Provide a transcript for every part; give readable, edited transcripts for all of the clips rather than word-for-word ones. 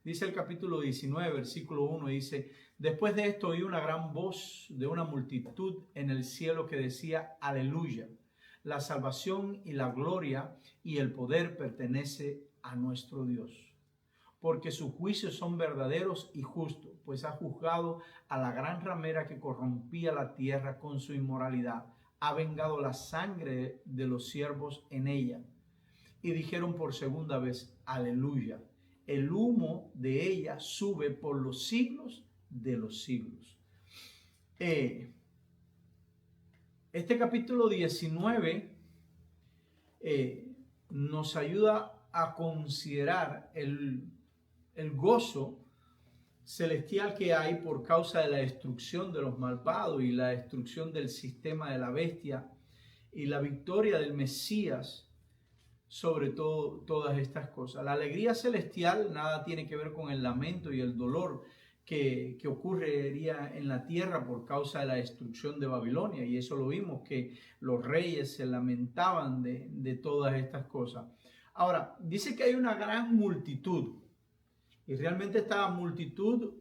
Dice el capítulo 19, versículo 1, dice: después de esto oí una gran voz de una multitud en el cielo que decía: aleluya, la salvación y la gloria y el poder pertenece a nuestro Dios, porque sus juicios son verdaderos y justos, pues ha juzgado a la gran ramera que corrompía la tierra con su inmoralidad, ha vengado la sangre de los siervos en ella. Y dijeron por segunda vez: aleluya, el humo de ella sube por los siglos de los siglos. Este capítulo 19 nos ayuda a considerar el gozo celestial que hay por causa de la destrucción de los malvados y la destrucción del sistema de la bestia y la victoria del Mesías sobre todo, todas estas cosas. La alegría celestial nada tiene que ver con el lamento y el dolor que ocurriría en la tierra por causa de la destrucción de Babilonia, y eso lo vimos, que los reyes se lamentaban de todas estas cosas. Ahora, dice que hay una gran multitud, y realmente esta multitud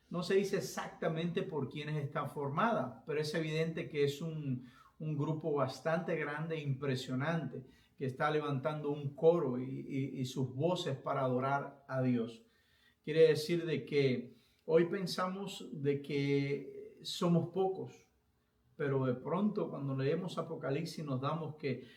no se dice exactamente por quiénes está formada, pero es evidente que es un grupo bastante grande e impresionante, que está levantando un coro y sus voces para adorar a Dios. Quiere decir de que hoy pensamos de que somos pocos, pero de pronto cuando leemos Apocalipsis nos damos que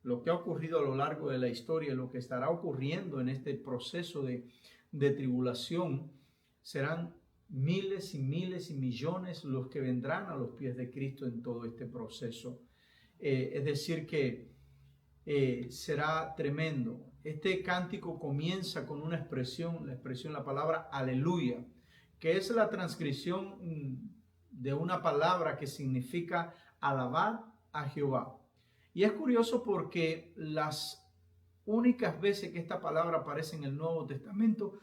lo que ha ocurrido a lo largo de la historia, lo que estará ocurriendo en este proceso de tribulación, serán miles y miles y millones los que vendrán a los pies de Cristo en todo este proceso. Es decir que será tremendo. Este cántico comienza con una expresión, la palabra aleluya, que es la transcripción de una palabra que significa alabar a Jehová. Y es curioso porque las únicas veces que esta palabra aparece en el Nuevo Testamento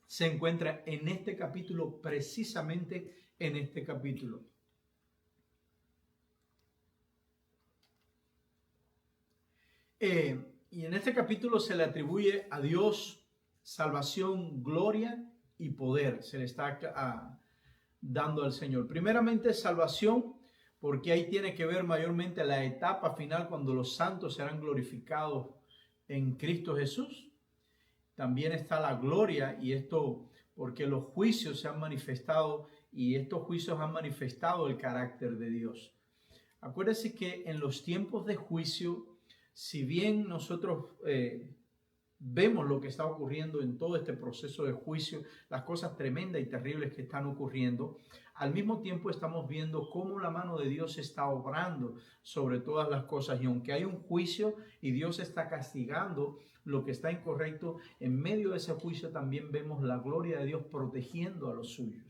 se encuentra en este capítulo, precisamente en este capítulo. Y en este capítulo se le atribuye a Dios salvación, gloria y poder. Se le está dando al Señor. Primeramente salvación, porque ahí tiene que ver mayormente la etapa final cuando los santos serán glorificados en Cristo Jesús. También está la gloria, y esto porque los juicios se han manifestado, y estos juicios han manifestado el carácter de Dios. Acuérdense que en los tiempos de juicio, si bien nosotros vemos lo que está ocurriendo en todo este proceso de juicio, las cosas tremendas y terribles que están ocurriendo, al mismo tiempo estamos viendo cómo la mano de Dios está obrando sobre todas las cosas, y aunque hay un juicio y Dios está castigando lo que está incorrecto, en medio de ese juicio también vemos la gloria de Dios protegiendo a los suyos,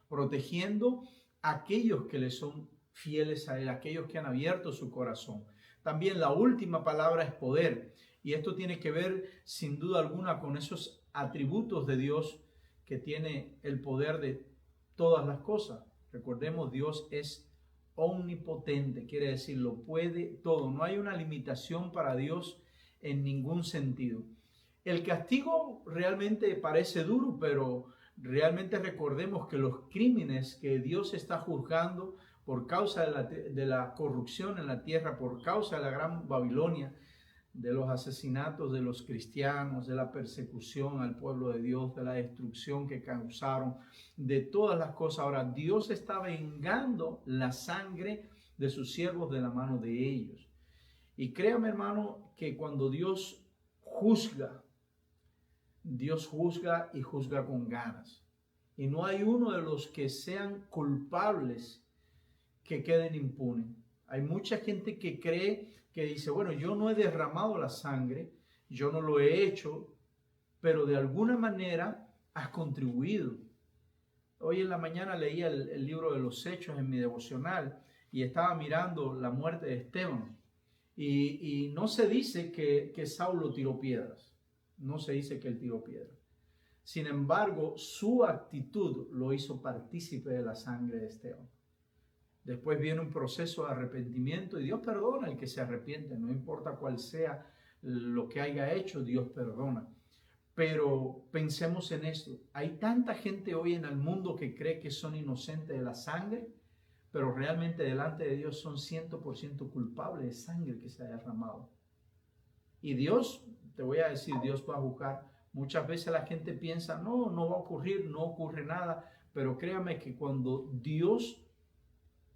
protegiendo a aquellos que le son fieles a Él, aquellos que han abierto su corazón. También la última palabra es poder, y esto tiene que ver sin duda alguna con esos atributos de Dios que tiene el poder de todas las cosas. Recordemos, Dios es omnipotente, quiere decir lo puede todo. No hay una limitación para Dios en ningún sentido. El castigo realmente parece duro, pero realmente recordemos que los crímenes que Dios está juzgando por causa de la corrupción en la tierra, por causa de la gran Babilonia, de los asesinatos de los cristianos, de la persecución al pueblo de Dios, de la destrucción que causaron, de todas las cosas. Ahora, Dios está vengando la sangre de sus siervos de la mano de ellos. Y créame, hermano, que cuando Dios juzga y juzga con ganas. Y no hay uno de los que sean culpables que queden impunes. Hay mucha gente que cree, que dice, bueno, yo no he derramado la sangre, yo no lo he hecho, pero de alguna manera has contribuido. Hoy en la mañana leía el libro de los Hechos en mi devocional y estaba mirando la muerte de Esteban. Y no se dice que Saulo tiró piedras, no se dice que él tiró piedras. Sin embargo, su actitud lo hizo partícipe de la sangre de Esteban. Después viene un proceso de arrepentimiento y Dios perdona al que se arrepiente, no importa cuál sea lo que haya hecho, Dios perdona. Pero pensemos en esto. Hay tanta gente hoy en el mundo que cree que son inocentes de la sangre, pero realmente delante de Dios son 100% culpables de sangre que se ha derramado. Y Dios, te voy a decir, Dios va a juzgar. Muchas veces la gente piensa, no, no va a ocurrir, no ocurre nada. Pero créame que cuando Dios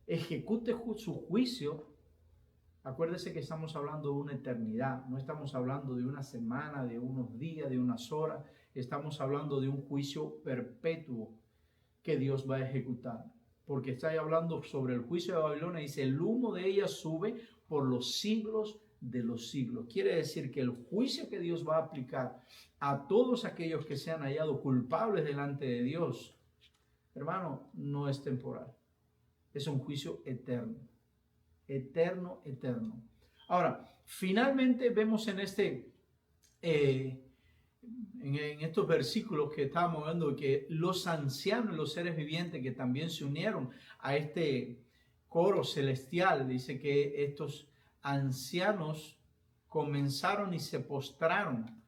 ejecute su juicio, acuérdese que estamos hablando de una eternidad, no estamos hablando de una semana, de unos días, de unas horas, estamos hablando de un juicio perpetuo que Dios va a ejecutar. Porque está ahí hablando sobre el juicio de Babilonia, dice, el humo de ella sube por los siglos de los siglos. Quiere decir que el juicio que Dios va a aplicar a todos aquellos que se han hallado culpables delante de Dios, hermano, no es temporal, es un juicio eterno. Eterno, eterno. Ahora, finalmente vemos en estos versículos que estábamos viendo que los ancianos y los seres vivientes que también se unieron a este coro celestial, dice que estos ancianos comenzaron y se postraron.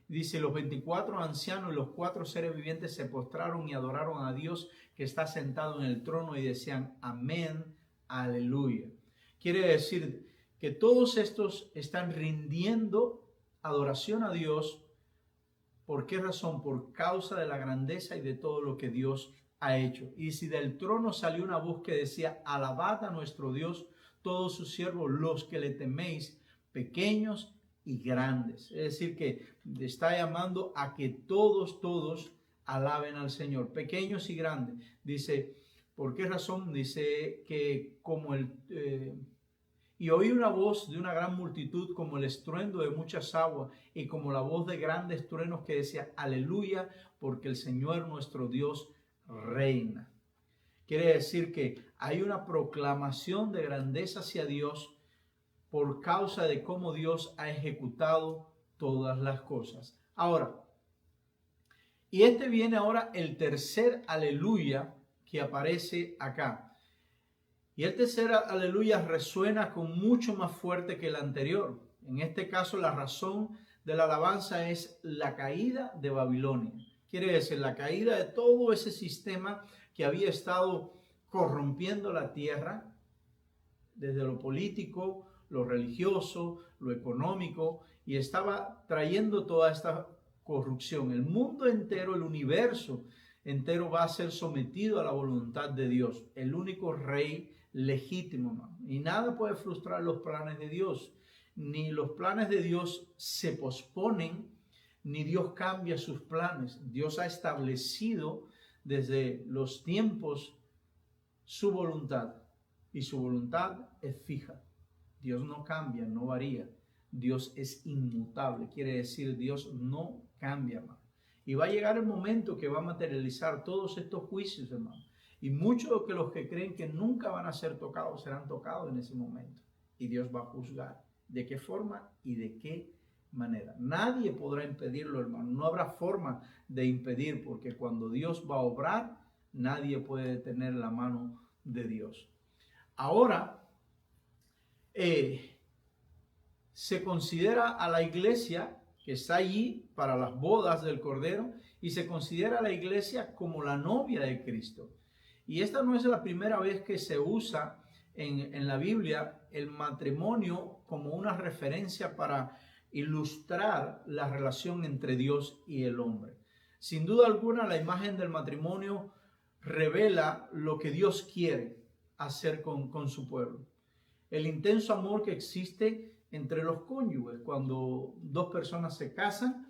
Dice, los 24 ancianos y los 4 seres vivientes se postraron y adoraron a Dios que está sentado en el trono y decían, amén. Aleluya. Quiere decir que todos estos están rindiendo adoración a Dios. ¿Por qué razón? Por causa de la grandeza y de todo lo que Dios ha hecho. Y si del trono salió una voz que decía, alabad a nuestro Dios, todos sus siervos, los que le teméis, pequeños y grandes. Es decir, que está llamando a que todos alaben al Señor, pequeños y grandes. Dice, ¿por qué razón? Dice que y oí una voz de una gran multitud como el estruendo de muchas aguas y como la voz de grandes truenos que decía, aleluya, porque el Señor nuestro Dios reina. Quiere decir que hay una proclamación de grandeza hacia Dios por causa de cómo Dios ha ejecutado todas las cosas. Ahora, y viene ahora el tercer aleluya que aparece acá. Y el tercer aleluya resuena con mucho más fuerte que el anterior. En este caso, la razón de la alabanza es la caída de Babilonia. Quiere decir, la caída de todo ese sistema que había estado corrompiendo la tierra, desde lo político, lo religioso, lo económico, y estaba trayendo toda esta corrupción. El mundo entero, el universo entero va a ser sometido a la voluntad de Dios, el único rey legítimo, hermano. Y nada puede frustrar los planes de Dios. Ni los planes de Dios se posponen, ni Dios cambia sus planes. Dios ha establecido desde los tiempos su voluntad, y su voluntad es fija. Dios no cambia, no varía. Dios es inmutable, quiere decir Dios no cambia, hermano. Y va a llegar el momento que va a materializar todos estos juicios, hermano. Y muchos de los que creen que nunca van a ser tocados, serán tocados en ese momento. Y Dios va a juzgar. ¿De qué forma y de qué manera? Nadie podrá impedirlo, hermano. No habrá forma de impedir, porque cuando Dios va a obrar, nadie puede detener la mano de Dios. Ahora, se considera a la iglesia que está allí para las bodas del Cordero, y se considera a la iglesia como la novia de Cristo. Y esta no es la primera vez que se usa en la Biblia el matrimonio como una referencia para ilustrar la relación entre Dios y el hombre. Sin duda alguna, la imagen del matrimonio revela lo que Dios quiere hacer con su pueblo. El intenso amor que existe entre los cónyuges cuando dos personas se casan.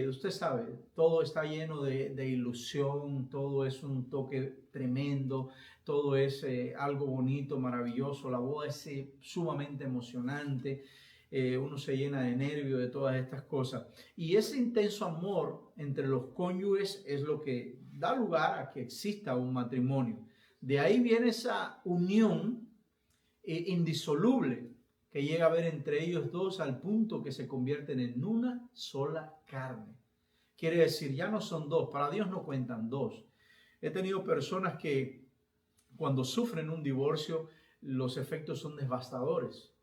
Usted sabe, todo está lleno de ilusión, todo es un toque tremendo, todo es algo bonito, maravilloso, la boda es sumamente emocionante, uno se llena de nervios de todas estas cosas. Y ese intenso amor entre los cónyuges es lo que da lugar a que exista un matrimonio. De ahí viene esa unión indisoluble que llega a haber entre ellos dos al punto que se convierten en una sola carne. Quiere decir, ya no son dos, para Dios no cuentan dos. He tenido personas que cuando sufren un divorcio, los efectos son devastadores.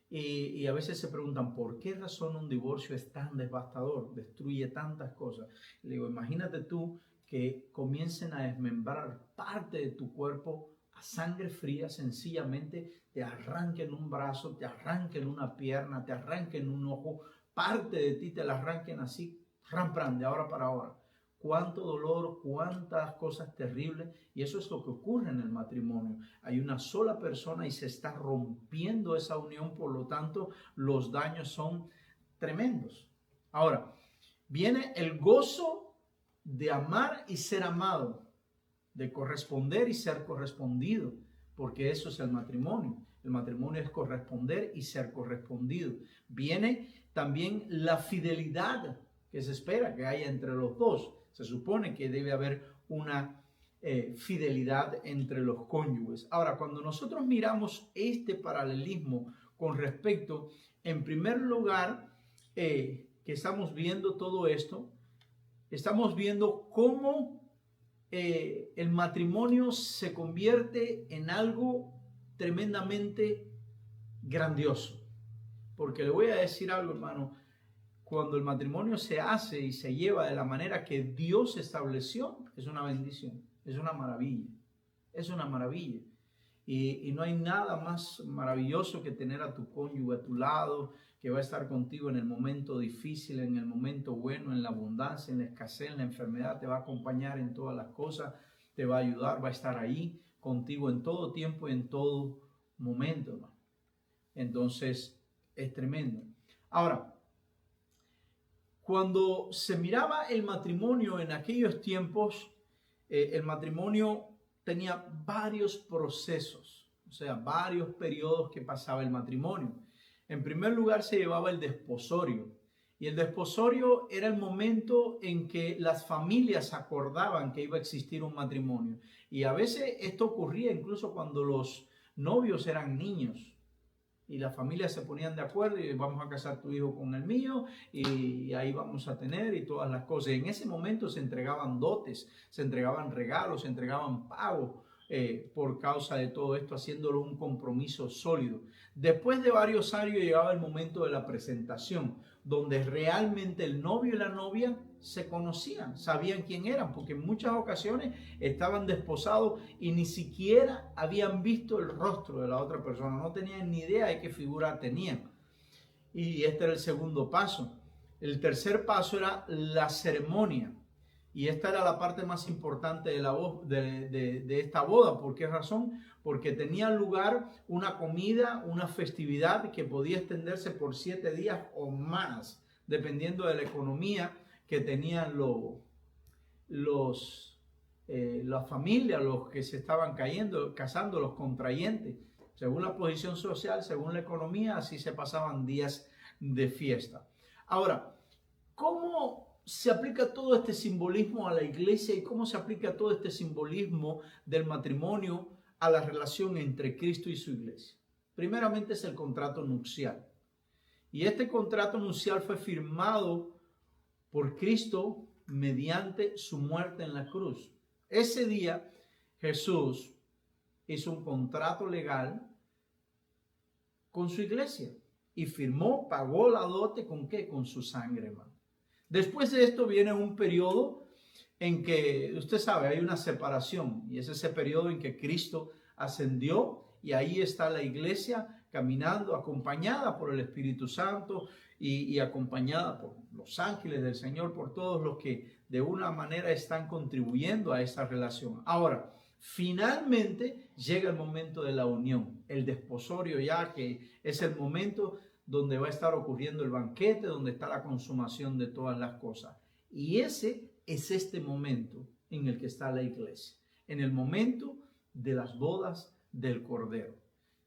Y a veces se preguntan, ¿por qué razón un divorcio es tan devastador? Destruye tantas cosas. Le digo, imagínate tú que comiencen a desmembrar parte de tu cuerpo a sangre fría, sencillamente te arranquen un brazo, te arranquen una pierna, te arranquen un ojo, parte de ti te la arranquen así, ram, ram, de ahora para ahora. Cuánto dolor, cuántas cosas terribles, y eso es lo que ocurre en el matrimonio. Hay una sola persona y se está rompiendo esa unión, por lo tanto los daños son tremendos. Ahora, viene el gozo de amar y ser amado, de corresponder y ser correspondido, porque eso es el matrimonio. El matrimonio es corresponder y ser correspondido. Viene también la fidelidad que se espera que haya entre los dos. Se supone que debe haber una fidelidad entre los cónyuges. Ahora, cuando nosotros miramos este paralelismo con respecto, en primer lugar, que estamos viendo todo esto, estamos viendo cómo el matrimonio se convierte en algo tremendamente grandioso. Porque le voy a decir algo, hermano, cuando el matrimonio se hace y se lleva de la manera que Dios estableció, es una bendición, es una maravilla, es una maravilla. Y no hay nada más maravilloso que tener a tu cónyuge a tu lado, que va a estar contigo en el momento difícil, en el momento bueno, en la abundancia, en la escasez, en la enfermedad, te va a acompañar en todas las cosas, te va a ayudar, va a estar ahí contigo en todo tiempo y en todo momento, hermano. Entonces, es tremendo. Ahora, cuando se miraba el matrimonio en aquellos tiempos, el matrimonio tenía varios procesos, o sea, varios periodos que pasaba el matrimonio. En primer lugar se llevaba el desposorio, y el desposorio era el momento en que las familias acordaban que iba a existir un matrimonio. Y a veces esto ocurría incluso cuando los novios eran niños. Y las familias se ponían de acuerdo y vamos a casar tu hijo con el mío y ahí vamos a tener y todas las cosas. Y en ese momento se entregaban dotes, se entregaban regalos, se entregaban pagos por causa de todo esto, haciéndolo un compromiso sólido. Después de varios años llegaba el momento de la presentación, donde realmente el novio y la novia se conocían, sabían quién eran, porque en muchas ocasiones estaban desposados y ni siquiera habían visto el rostro de la otra persona, no tenían ni idea de qué figura tenían. Y este era el segundo paso. El tercer paso era la ceremonia. Y esta era la parte más importante de esta boda. ¿Por qué razón? Porque tenía lugar una comida, una festividad que podía extenderse por 7 días o más, dependiendo de la economía que tenían la familia, los que se estaban casando, los contrayentes. Según la posición social, según la economía, así se pasaban días de fiesta. Ahora, ¿cómo se aplica todo este simbolismo a la iglesia y cómo se aplica todo este simbolismo del matrimonio a la relación entre Cristo y su iglesia? Primeramente es el contrato nupcial. Y este contrato nupcial fue firmado por Cristo mediante su muerte en la cruz. Ese día Jesús hizo un contrato legal con su iglesia y firmó, pagó la dote ¿con qué? Con su sangre, hermano. Después de esto viene un periodo en que, usted sabe, hay una separación y es ese periodo en que Cristo ascendió y ahí está la iglesia caminando acompañada por el Espíritu Santo y acompañada por los ángeles del Señor, por todos los que de una manera están contribuyendo a esa relación. Ahora, finalmente llega el momento de la unión, el desposorio ya, que es el momento donde va a estar ocurriendo el banquete, donde está la consumación de todas las cosas. Y ese es este momento en el que está la iglesia, en el momento de las bodas del Cordero.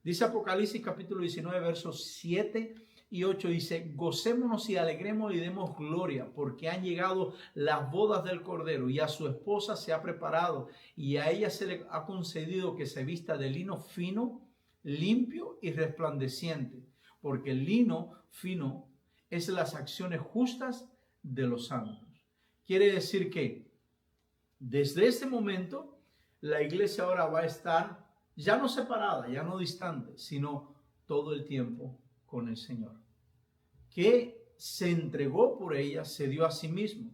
Dice Apocalipsis capítulo 19, versos 7 y 8, dice: gocémonos y alegremos y demos gloria, porque han llegado las bodas del Cordero y a su esposa se ha preparado, y a ella se le ha concedido que se vista de lino fino, limpio y resplandeciente, porque el lino fino es las acciones justas de los santos. Quiere decir que desde este momento la iglesia ahora va a estar ya no separada, ya no distante, sino todo el tiempo con el Señor, que se entregó por ella, se dio a sí mismo.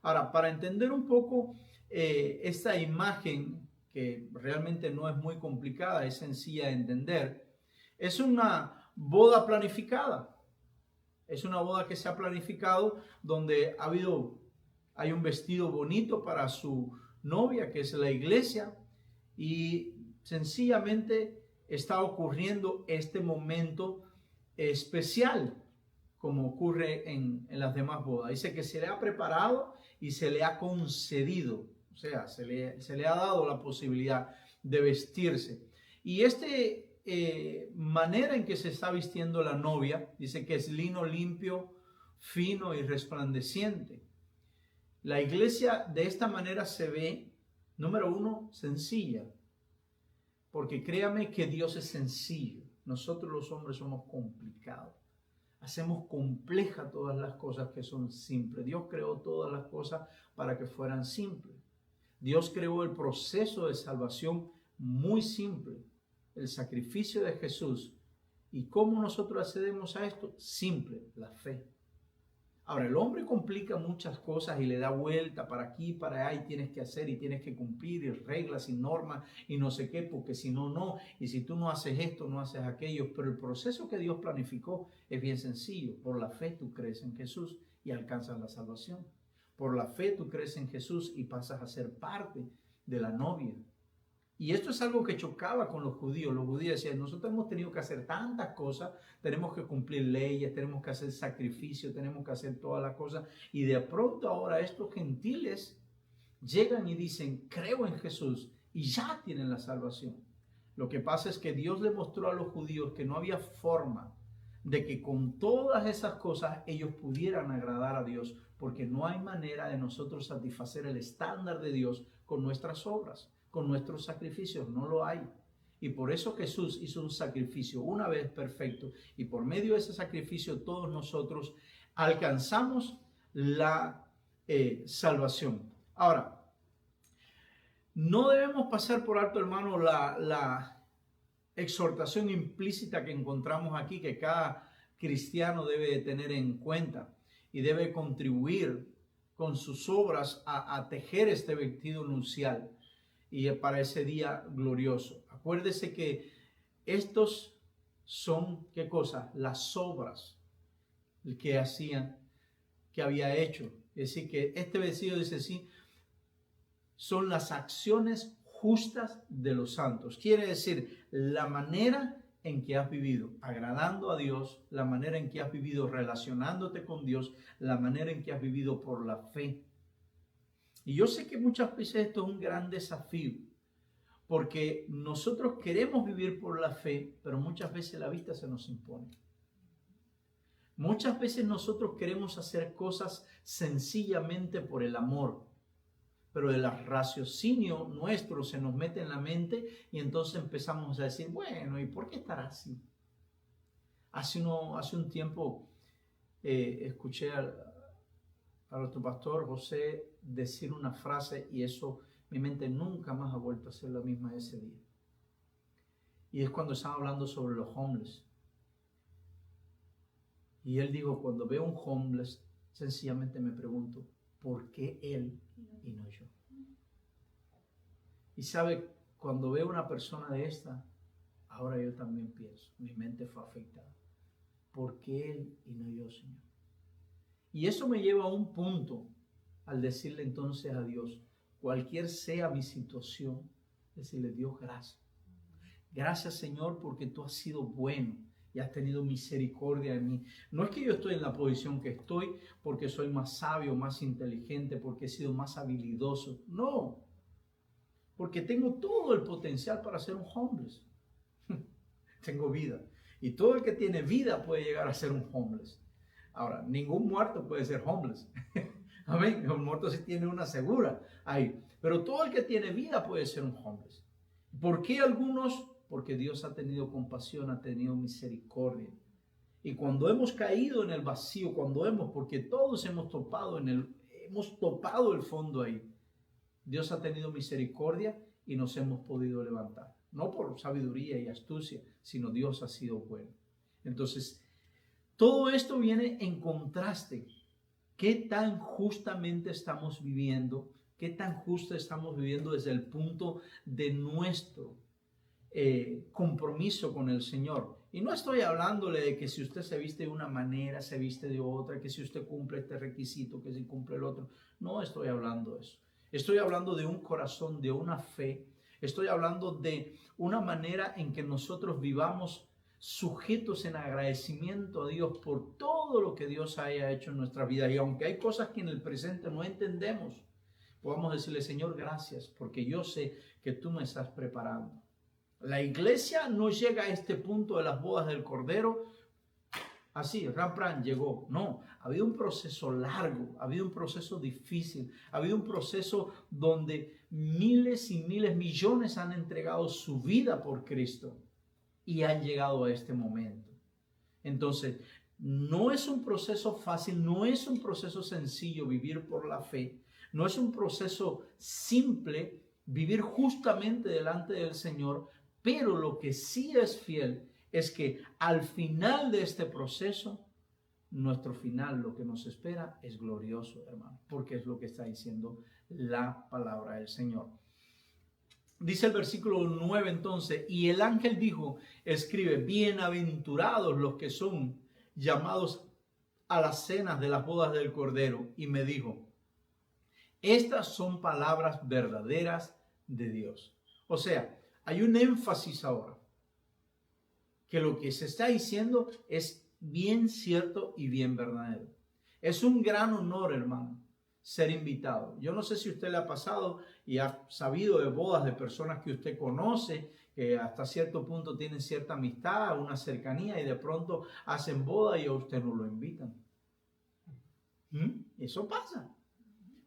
Ahora, para entender un poco esta imagen, que realmente no es muy complicada, es sencilla de entender, es una boda planificada. Es una boda que se ha planificado donde hay un vestido bonito para su novia, que es la iglesia, y sencillamente está ocurriendo este momento especial, como ocurre en las demás bodas. Dice que se le ha preparado y se le ha concedido, o sea, se le ha dado la posibilidad de vestirse. Y manera en que se está vistiendo la novia, dice que es lino limpio, fino y resplandeciente. La iglesia de esta manera se ve, número uno, sencilla, porque créame que Dios es sencillo. Nosotros los hombres somos complicados. Hacemos complejas todas las cosas que son simples. Dios creó todas las cosas para que fueran simples. Dios creó el proceso de salvación muy simple, el sacrificio de Jesús. ¿Y cómo nosotros accedemos a esto? Simple, la fe. Ahora, el hombre complica muchas cosas y le da vuelta para aquí, para allá, y tienes que hacer y tienes que cumplir, y reglas y normas y no sé qué, porque si no, no. Y si tú no haces esto, no haces aquello. Pero el proceso que Dios planificó es bien sencillo. Por la fe tú crees en Jesús y alcanzas la salvación. Por la fe tú crees en Jesús y pasas a ser parte de la novia. Y esto es algo que chocaba con los judíos. Los judíos decían, nosotros hemos tenido que hacer tantas cosas, tenemos que cumplir leyes, tenemos que hacer sacrificios, tenemos que hacer todas las cosas. Y de pronto ahora estos gentiles llegan y dicen, creo en Jesús, y ya tienen la salvación. Lo que pasa es que Dios le mostró a los judíos que no había forma de que con todas esas cosas ellos pudieran agradar a Dios, porque no hay manera de nosotros satisfacer el estándar de Dios con nuestras obras, con nuestros sacrificios, no lo hay. Y por eso Jesús hizo un sacrificio una vez perfecto, y por medio de ese sacrificio todos nosotros alcanzamos la salvación. Ahora, no debemos pasar por alto, hermano, la exhortación implícita que encontramos aquí, que cada cristiano debe de tener en cuenta y debe contribuir con sus obras a tejer este vestido nupcial y para ese día glorioso. Acuérdese que estos son, ¿qué cosa? Las obras que había hecho. Es decir, que este versículo dice así, son las acciones justas de los santos. Quiere decir, la manera en que has vivido agradando a Dios, la manera en que has vivido relacionándote con Dios, la manera en que has vivido por la fe. Y yo sé que muchas veces esto es un gran desafío, porque nosotros queremos vivir por la fe, pero muchas veces la vista se nos impone. Muchas veces nosotros queremos hacer cosas sencillamente por el amor, pero el raciocinio nuestro se nos mete en la mente y entonces empezamos a decir, bueno, ¿y por qué estará así? Hace un tiempo escuché a nuestro pastor José decir una frase y eso, mi mente nunca más ha vuelto a ser la misma ese día. Y es cuando estaba hablando sobre los homeless. Y él dijo, cuando veo un homeless, sencillamente me pregunto, ¿por qué él y no yo? Y sabe, cuando veo una persona de esta, ahora yo también pienso, mi mente fue afectada. ¿Por qué él y no yo, Señor? Y eso me lleva a un punto al decirle entonces a Dios, cualquier sea mi situación, decirle, Dios, gracias. Gracias, Señor, porque tú has sido bueno y has tenido misericordia de mí. No es que yo estoy en la posición que estoy porque soy más sabio, más inteligente, porque he sido más habilidoso. No, porque tengo todo el potencial para ser un homeless. Tengo vida. Y todo el que tiene vida puede llegar a ser un homeless. Ahora, ningún muerto puede ser homeless. Amén. El muerto sí tiene una segura ahí. Pero todo el que tiene vida puede ser un homeless. ¿Por qué algunos? Porque Dios ha tenido compasión, ha tenido misericordia. Y cuando hemos caído en el vacío, porque todos hemos topado el fondo ahí. Dios ha tenido misericordia y nos hemos podido levantar. No por sabiduría y astucia, sino Dios ha sido bueno. Entonces, Todo esto viene en contraste. ¿Qué tan justamente estamos viviendo? ¿Qué tan justo estamos viviendo desde el punto de nuestro compromiso con el Señor? Y no estoy hablándole de que si usted se viste de una manera, se viste de otra, que si usted cumple este requisito, que si cumple el otro. No estoy hablando de eso. Estoy hablando de un corazón, de una fe. Estoy hablando de una manera en que nosotros vivamos sujetos en agradecimiento a Dios por todo lo que Dios haya hecho en nuestra vida. Y aunque hay cosas que en el presente no entendemos, podamos decirle, Señor, gracias, porque yo sé que tú me estás preparando. La iglesia no llega a este punto de las bodas del Cordero así, ram, llegó. No, ha habido un proceso largo, ha habido un proceso difícil, ha habido un proceso donde miles y miles, millones han entregado su vida por Cristo y han llegado a este momento. Entonces, no es un proceso fácil, no es un proceso sencillo vivir por la fe, no es un proceso simple vivir justamente delante del Señor, pero lo que sí es fiel es que al final de este proceso, nuestro final, lo que nos espera es glorioso, hermano, porque es lo que está diciendo la palabra del Señor. Dice el versículo 9 entonces, y el ángel dijo, escribe, bienaventurados los que son llamados a las cenas de las bodas del Cordero. Y me dijo, estas son palabras verdaderas de Dios. O sea, hay un énfasis ahora, que lo que se está diciendo es bien cierto y bien verdadero. Es un gran honor, hermano, ser invitado. Yo no sé si a usted le ha pasado y ha sabido de bodas de personas que usted conoce, que hasta cierto punto tienen cierta amistad, una cercanía, y de pronto hacen boda y a usted no lo invitan. Eso pasa.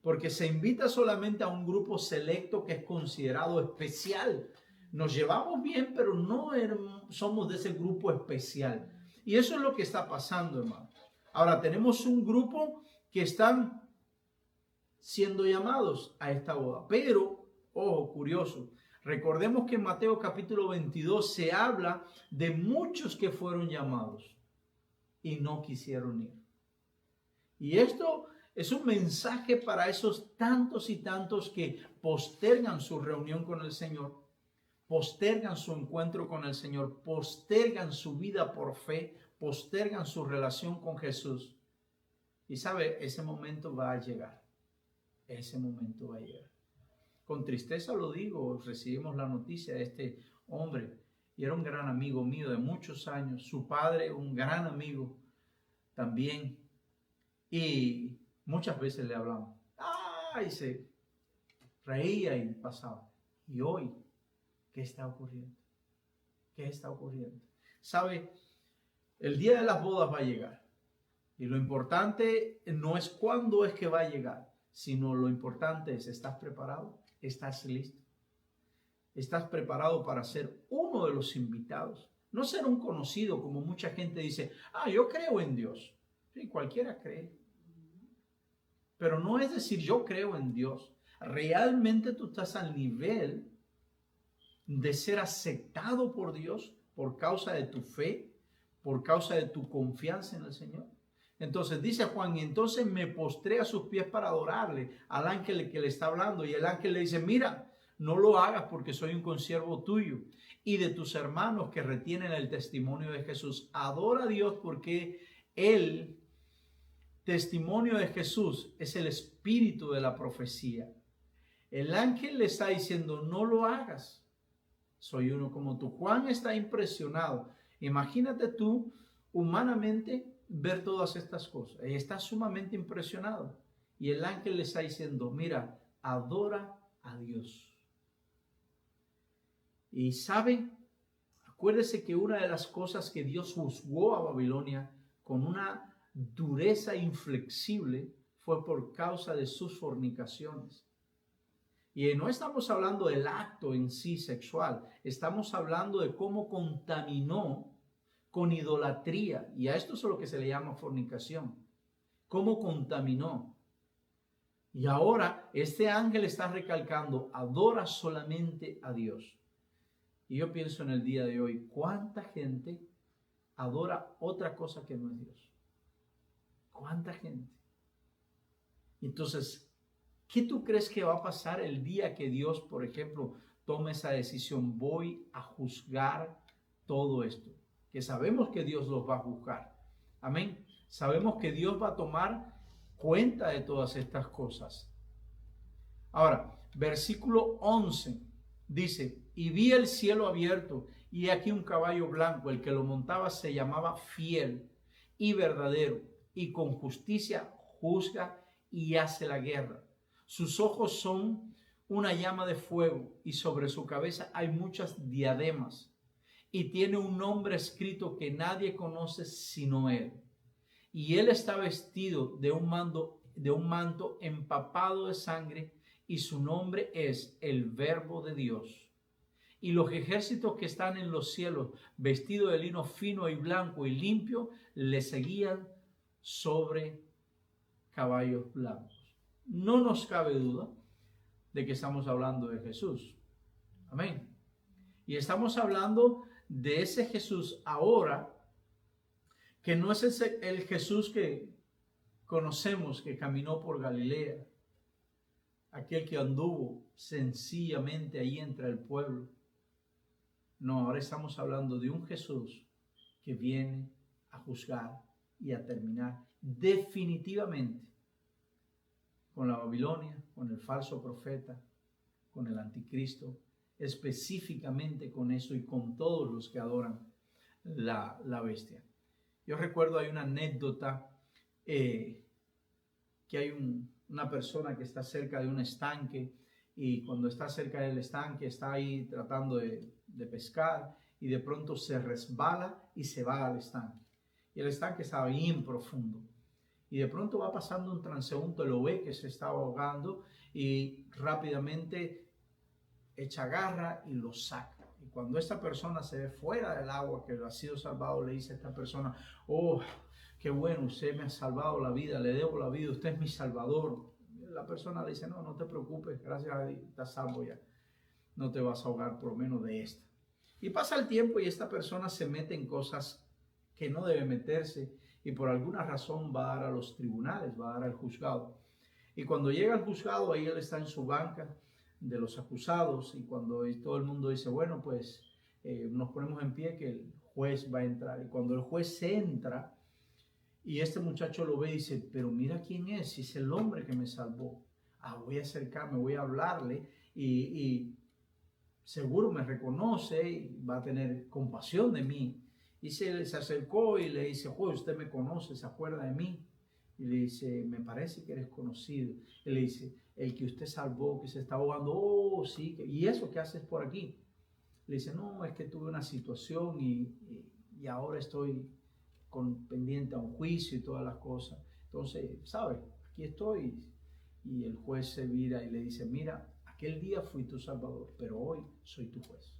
Porque se invita solamente a un grupo selecto que es considerado especial. Nos llevamos bien, pero no somos de ese grupo especial. Y eso es lo que está pasando, hermano. Ahora tenemos un grupo que están siendo llamados a esta boda. Pero, ojo, curioso, recordemos que en Mateo capítulo 22 se habla de muchos que fueron llamados y no quisieron ir. Y esto es un mensaje para esos tantos y tantos que postergan su reunión con el Señor, postergan su encuentro con el Señor, postergan su vida por fe, postergan su relación con Jesús. Y sabe, ese momento va a llegar. Ese momento va a llegar. Con tristeza lo digo, recibimos la noticia de este hombre, y era un gran amigo mío de muchos años, su padre un gran amigo también, y muchas veces le hablamos, y se reía y pasaba. Y hoy, ¿qué está ocurriendo? ¿Qué está ocurriendo? ¿Sabe? El día de las bodas va a llegar, y lo importante no es cuándo es que va a llegar, sino lo importante es, ¿estás preparado? ¿Estás listo? ¿Estás preparado para ser uno de los invitados? No ser un conocido, como mucha gente dice, yo creo en Dios. Sí, cualquiera cree. Pero no es decir, yo creo en Dios. Realmente tú estás al nivel de ser aceptado por Dios por causa de tu fe, por causa de tu confianza en el Señor. Entonces dice Juan, y entonces me postré a sus pies para adorarle al ángel que le está hablando. Y el ángel le dice, mira, no lo hagas porque soy un consiervo tuyo y de tus hermanos que retienen el testimonio de Jesús. Adora a Dios porque el testimonio de Jesús es el espíritu de la profecía. El ángel le está diciendo, no lo hagas. Soy uno como tú. Juan está impresionado. Imagínate tú, humanamente, ver todas estas cosas. Y está sumamente impresionado. Y el ángel le está diciendo, mira, adora a Dios. Y sabe, acuérdese que una de las cosas que Dios juzgó a Babilonia con una dureza inflexible fue por causa de sus fornicaciones. Y no estamos hablando del acto en sí sexual, estamos hablando de cómo contaminó con idolatría, y a esto es lo que se le llama fornicación, cómo contaminó. Y ahora este ángel está recalcando, adora solamente a Dios. Y yo pienso en el día de hoy, ¿cuánta gente adora otra cosa que no es Dios. ¿Cuánta gente? Entonces, ¿qué tú crees que va a pasar el día que Dios, por ejemplo, tome esa decisión? Voy a juzgar todo esto. Que sabemos que Dios los va a juzgar. Amén. Sabemos que Dios va a tomar cuenta de todas estas cosas. Ahora, versículo 11 dice, y vi el cielo abierto, y aquí un caballo blanco, el que lo montaba se llamaba Fiel y Verdadero, y con justicia juzga y hace la guerra. Sus ojos son una llama de fuego, y sobre su cabeza hay muchas diademas, y tiene un nombre escrito que nadie conoce sino él. Y él está vestido de un manto empapado de sangre, y su nombre es el Verbo de Dios. Y los ejércitos que están en los cielos, vestidos de lino fino y blanco y limpio, le seguían sobre caballos blancos. No nos cabe duda de que estamos hablando de Jesús. Amén. Y estamos hablando de ese Jesús ahora, que no es el Jesús que conocemos, que caminó por Galilea, aquel que anduvo sencillamente ahí entre el pueblo. No, ahora estamos hablando de un Jesús que viene a juzgar y a terminar definitivamente con la Babilonia, con el falso profeta, con el anticristo, específicamente con eso y con todos los que adoran la bestia. Yo recuerdo, hay una anécdota que hay una persona que está cerca de un estanque, y cuando está cerca del estanque está ahí tratando de pescar, y de pronto se resbala y se va al estanque. Y el estanque estaba bien profundo. Y de pronto va pasando un transeúnte, lo ve que se está ahogando y rápidamente echa garra y lo saca. Y cuando esta persona se ve fuera del agua, que ha sido salvado, le dice a esta persona: oh, qué bueno, usted me ha salvado la vida, le debo la vida, usted es mi salvador. La persona le dice: no, no te preocupes, gracias a Dios, estás salvo ya, no te vas a ahogar por lo menos de esta. Y pasa el tiempo y esta persona se mete en cosas que no debe meterse, y por alguna razón va a dar a los tribunales, va a dar al juzgado. Y cuando llega al juzgado, ahí él está en su banca de los acusados, y cuando todo el mundo dice: bueno, pues nos ponemos en pie que el juez va a entrar. Y cuando el juez se entra y este muchacho lo ve y dice: pero mira quién es, si es el hombre que me salvó. Voy a acercarme, voy a hablarle y seguro me reconoce y va a tener compasión de mí. Y se acercó y le dice: juez, usted me conoce, ¿se acuerda de mí? Y le dice: me parece que eres conocido. Y le dice: el que usted salvó, que se está ahogando. Oh, sí. ¿Y eso qué haces por aquí? Le dice: no, es que tuve una situación y ahora estoy pendiente a un juicio y todas las cosas. Entonces, ¿sabe? Aquí estoy. Y el juez se vira y le dice: mira, aquel día fui tu salvador, pero hoy soy tu juez.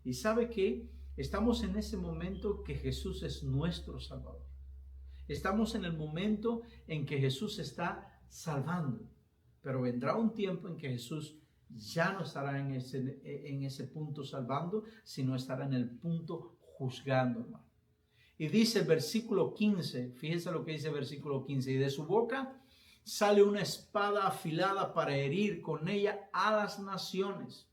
¿Y sabe qué? Estamos en ese momento que Jesús es nuestro salvador. Estamos en el momento en que Jesús está salvando, pero vendrá un tiempo en que Jesús ya no estará en ese punto salvando, sino estará en el punto juzgando, hermano. Y dice el versículo 15, fíjense lo que dice el versículo 15, y de su boca sale una espada afilada para herir con ella a las naciones,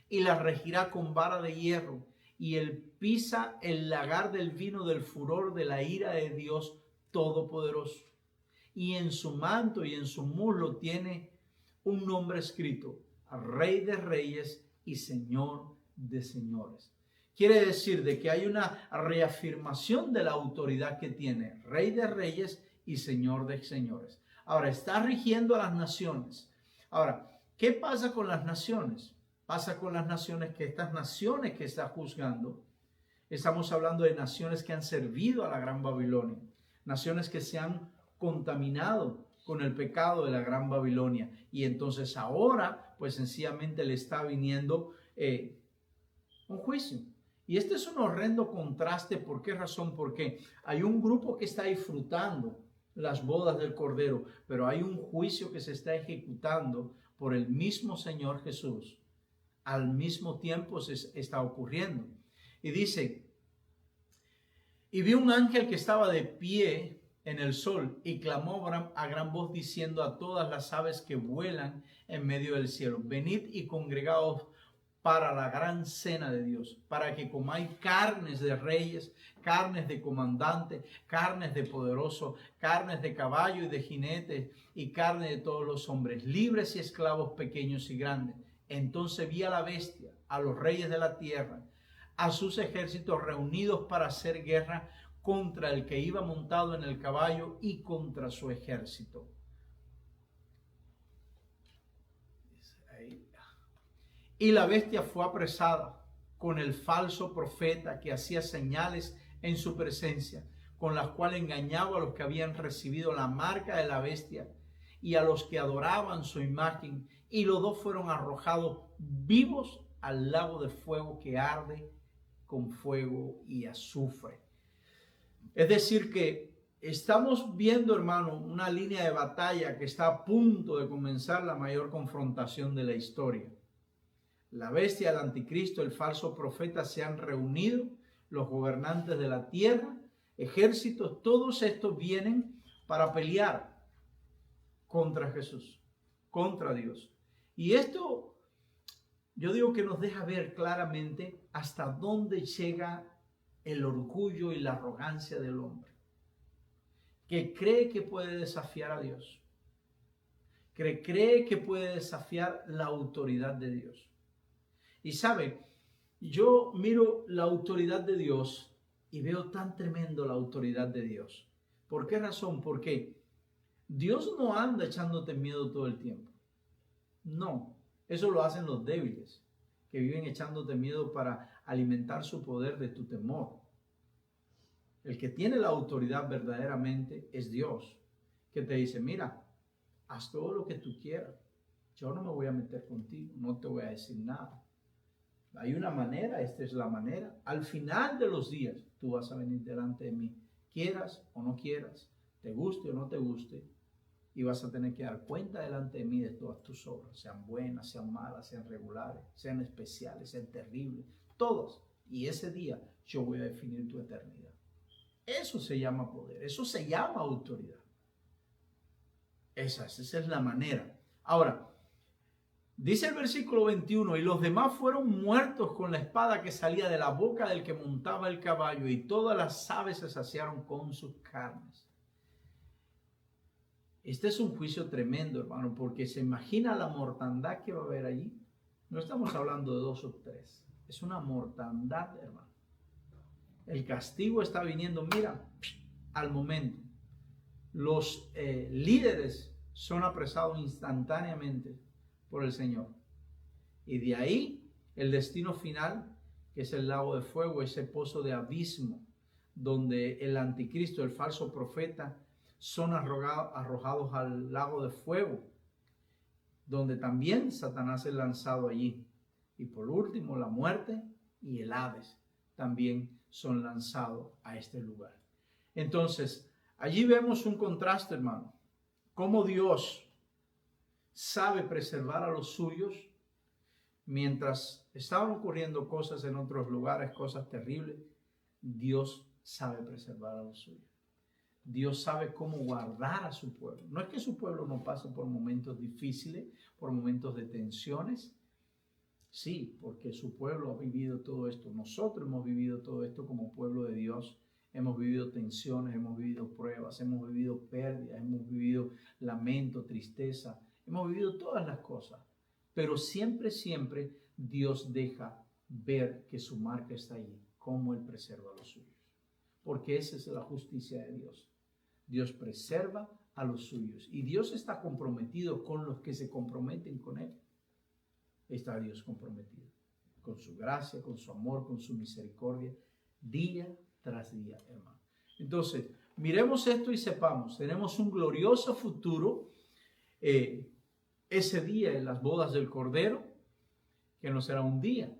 y las regirá con vara de hierro, y él pisa el lagar del vino del furor de la ira de Dios Todopoderoso. Y en su manto y en su muslo tiene un nombre escrito: Rey de Reyes y Señor de Señores. Quiere decir de que hay una reafirmación de la autoridad que tiene, Rey de Reyes y Señor de Señores. Ahora, está rigiendo a las naciones. Ahora, ¿qué pasa con las naciones? Pasa con las naciones que estas naciones que está juzgando, estamos hablando de naciones que han servido a la Gran Babilonia, naciones que se han contaminado con el pecado de la Gran Babilonia, y entonces ahora pues sencillamente le está viniendo un juicio. Y este es un horrendo contraste. ¿Por qué razón? Porque hay un grupo que está disfrutando las bodas del Cordero, pero hay un juicio que se está ejecutando por el mismo Señor Jesús. Al mismo tiempo se está ocurriendo. Y dice: Y vi un ángel que estaba de pie en el sol y clamó a gran voz diciendo a todas las aves que vuelan en medio del cielo: venid y congregaos para la gran cena de Dios, para que comáis carnes de reyes, carnes de comandantes, carnes de poderosos, carnes de caballo y de jinetes, y carne de todos los hombres, libres y esclavos, pequeños y grandes. Entonces vi a la bestia, a los reyes de la tierra, a sus ejércitos reunidos para hacer guerra contra el que iba montado en el caballo y contra su ejército. Y la bestia fue apresada con el falso profeta que hacía señales en su presencia, con las cuales engañaba a los que habían recibido la marca de la bestia y a los que adoraban su imagen. Y los dos fueron arrojados vivos al lago de fuego que arde con fuego y azufre. Es decir que estamos viendo, hermano, una línea de batalla que está a punto de comenzar, la mayor confrontación de la historia. La bestia, el anticristo, el falso profeta se han reunido, los gobernantes de la tierra, ejércitos, todos estos vienen para pelear contra Jesús, contra Dios. Y esto, yo digo que nos deja ver claramente hasta dónde llega el orgullo y la arrogancia del hombre, que cree que puede desafiar a Dios, que cree que puede desafiar la autoridad de Dios. Y sabe, yo miro la autoridad de Dios y veo tan tremendo la autoridad de Dios. ¿Por qué razón? Porque Dios no anda echándote miedo todo el tiempo. No, eso lo hacen los débiles, que viven echándote miedo para alimentar su poder de tu temor. El que tiene la autoridad verdaderamente es Dios, que te dice: mira, haz todo lo que tú quieras. Yo no me voy a meter contigo, no te voy a decir nada. Hay una manera, esta es la manera. Al final de los días, tú vas a venir delante de mí, quieras o no quieras, te guste o no te guste, y vas a tener que dar cuenta delante de mí de todas tus obras, sean buenas, sean malas, sean regulares, sean especiales, sean terribles, todas. Y ese día yo voy a definir tu eternidad. Eso se llama poder, eso se llama autoridad. Esa es la manera. Ahora, dice el versículo 21, y los demás fueron muertos con la espada que salía de la boca del que montaba el caballo, y todas las aves se saciaron con sus carnes. Este es un juicio tremendo, hermano, porque se imagina la mortandad que va a haber allí. No estamos hablando de 2 o 3, es una mortandad, hermano. El castigo está viniendo, mira, al momento. Los líderes son apresados instantáneamente por el Señor. Y de ahí el destino final, que es el lago de fuego, ese pozo de abismo, donde el anticristo, el falso profeta, son arrojados al lago de fuego, donde también Satanás es lanzado allí. Y por último, la muerte y el Hades también son lanzados a este lugar. Entonces, allí vemos un contraste, hermano, cómo Dios sabe preservar a los suyos mientras estaban ocurriendo cosas en otros lugares, cosas terribles. Dios sabe preservar a los suyos. Dios sabe cómo guardar a su pueblo. No es que su pueblo no pase por momentos difíciles, por momentos de tensiones. Sí, porque su pueblo ha vivido todo esto. Nosotros hemos vivido todo esto como pueblo de Dios. Hemos vivido tensiones, hemos vivido pruebas, hemos vivido pérdidas, hemos vivido lamento, tristeza. Hemos vivido todas las cosas. Pero siempre, siempre Dios deja ver que su marca está allí, cómo Él preserva a los suyos. Porque esa es la justicia de Dios. Dios preserva a los suyos. Y Dios está comprometido con los que se comprometen con Él. Está Dios comprometido con su gracia, con su amor, con su misericordia, día tras día, hermano. Entonces, miremos esto y sepamos, tenemos un glorioso futuro ese día en las bodas del Cordero, que no será un día,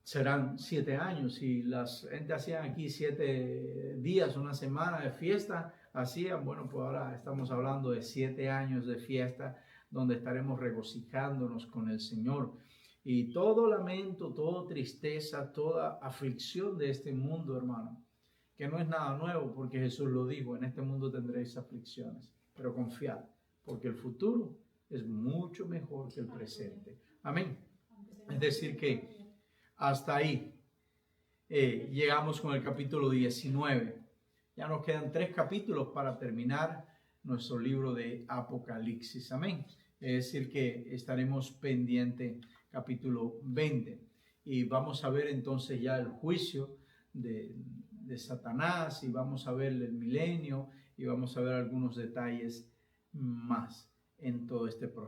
serán 7 años. Y las gente hacían aquí 7 días, una semana de fiesta, hacían, bueno, pues ahora estamos hablando de 7 años de fiesta, donde estaremos regocijándonos con el Señor. Y todo lamento, toda tristeza, toda aflicción de este mundo, hermano, que no es nada nuevo, porque Jesús lo dijo, en este mundo tendréis aflicciones, pero confiad, porque el futuro es mucho mejor que el presente. Amén. Es decir que hasta ahí llegamos con el capítulo 19. Ya nos quedan 3 capítulos para terminar nuestro libro de Apocalipsis. Amén. Es decir que estaremos pendiente capítulo 20 y vamos a ver entonces ya el juicio de Satanás, y vamos a ver el milenio, y vamos a ver algunos detalles más en todo este proceso.